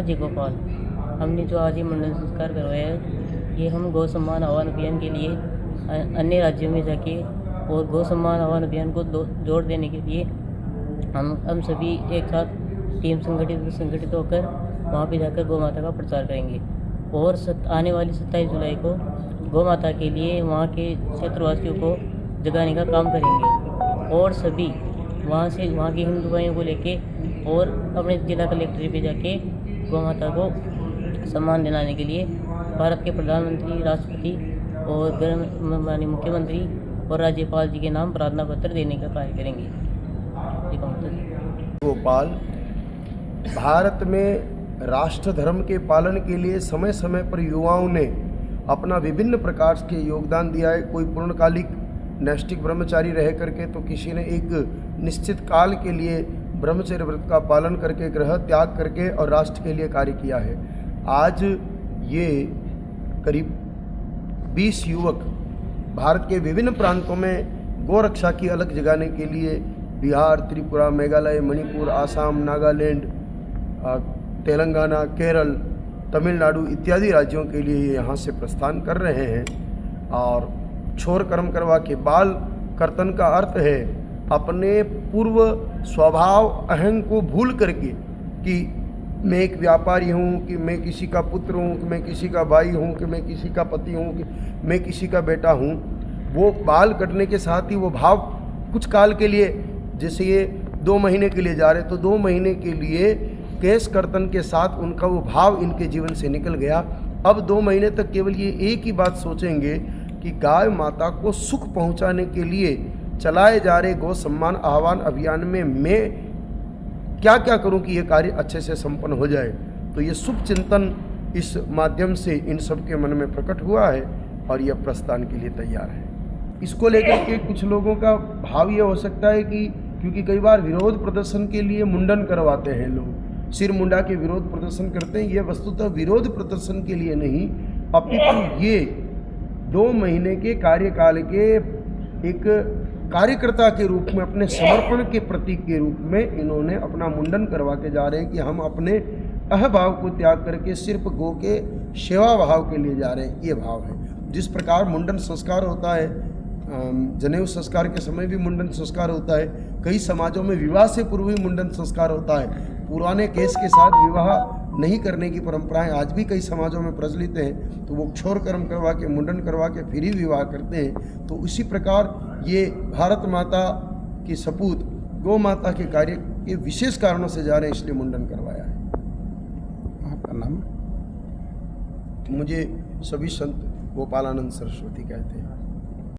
राज्य गोपाल। हमने जो आज ये मंडन संस्कार करवाया है, ये हम गौ सम्मान आह्वान अभियान के लिए अन्य राज्यों में जाके और गौ सम्मान आह्वान अभियान को जोड़ देने के लिए हम सभी एक साथ टीम संगठित होकर वहाँ पे जाकर गौ माता का प्रचार करेंगे। और आने वाली 27 जुलाई को गौ माता के लिए वहाँ के क्षेत्रवासियों को जगाने का काम करेंगे। और सभी वहाँ की हिंदू भाइयों को लेके और अपने जिला कलेक्ट्रेट पे जाके गौ माता को सम्मान दिलाने के लिए भारत के प्रधानमंत्री, राष्ट्रपति और माननीय मुख्यमंत्री और राज्यपाल जी के नाम प्रार्थना पत्र देने का कार्य करेंगे। गोपाल भारत में राष्ट्र धर्म के पालन के लिए समय समय पर युवाओं ने अपना विभिन्न प्रकार के योगदान दिया है। कोई पूर्णकालिक नैष्ठिक ब्रह्मचारी रह करके, तो किसी ने एक निश्चित काल के लिए ब्रह्मचर्य व्रत का पालन करके, ग्रह त्याग करके और राष्ट्र के लिए कार्य किया है। आज ये करीब 20 युवक भारत के विभिन्न प्रांतों में गौ रक्षा की अलग जगाने के लिए बिहार, त्रिपुरा, मेघालय, मणिपुर, आसाम, नागालैंड, तेलंगाना, केरल, तमिलनाडु इत्यादि राज्यों के लिए यहाँ से प्रस्थान कर रहे हैं। और छोर कर्म करवा के बाल कर्तन का अर्थ है अपने पूर्व स्वभाव अहंग को भूल करके कि मैं एक व्यापारी हूँ, कि मैं किसी का पुत्र हूँ, कि मैं किसी का भाई हूँ, कि मैं किसी का पति हूँ, कि मैं किसी का बेटा हूँ। वो बाल कटने के साथ ही वो भाव कुछ काल के लिए, जैसे ये 2 महीने के लिए जा रहे, तो 2 महीने के लिए केश कर्तन के साथ उनका वो भाव इनके जीवन से निकल गया। अब 2 महीने तक केवल ये एक ही बात सोचेंगे कि गाय माता को सुख पहुंचाने के लिए चलाए जा रहे गौ सम्मान आह्वान अभियान में मैं क्या क्या करूं कि ये कार्य अच्छे से संपन्न हो जाए। तो ये शुभ चिंतन इस माध्यम से इन सब के मन में प्रकट हुआ है और यह प्रस्थान के लिए तैयार है। इसको लेकर के कुछ लोगों का भाव ये हो सकता है कि क्योंकि कई बार विरोध प्रदर्शन के लिए मुंडन करवाते हैं लोग, सिर मुंडा के विरोध प्रदर्शन करते हैं। ये वस्तुतः विरोध प्रदर्शन के लिए नहीं, अपितु ये 2 महीने के कार्यकाल के एक कार्यकर्ता के रूप में, अपने समर्पण के प्रतीक के रूप में इन्होंने अपना मुंडन करवा के जा रहे हैं कि हम अपने अहभाव को त्याग करके सिर्फ गौ के सेवा भाव के लिए जा रहे हैं। ये भाव है। जिस प्रकार मुंडन संस्कार होता है, जनेऊ संस्कार के समय भी मुंडन संस्कार होता है, कई समाजों में विवाह से पूर्व ही मुंडन संस्कार होता है। पुराने केस के साथ विवाह नहीं करने की परंपराएं आज भी कई समाजों में प्रचलित हैं, तो वो क्षौर कर्म करवा के, मुंडन करवा के फिर ही विवाह करते हैं। तो इसी प्रकार ये भारत माता की सपूत गौ माता के कार्य के विशेष कारणों से जा रहे हैं, इसलिए मुंडन करवाया है। आपका नाम? मुझे सभी संत गोपालानंद सरस्वती कहते हैं।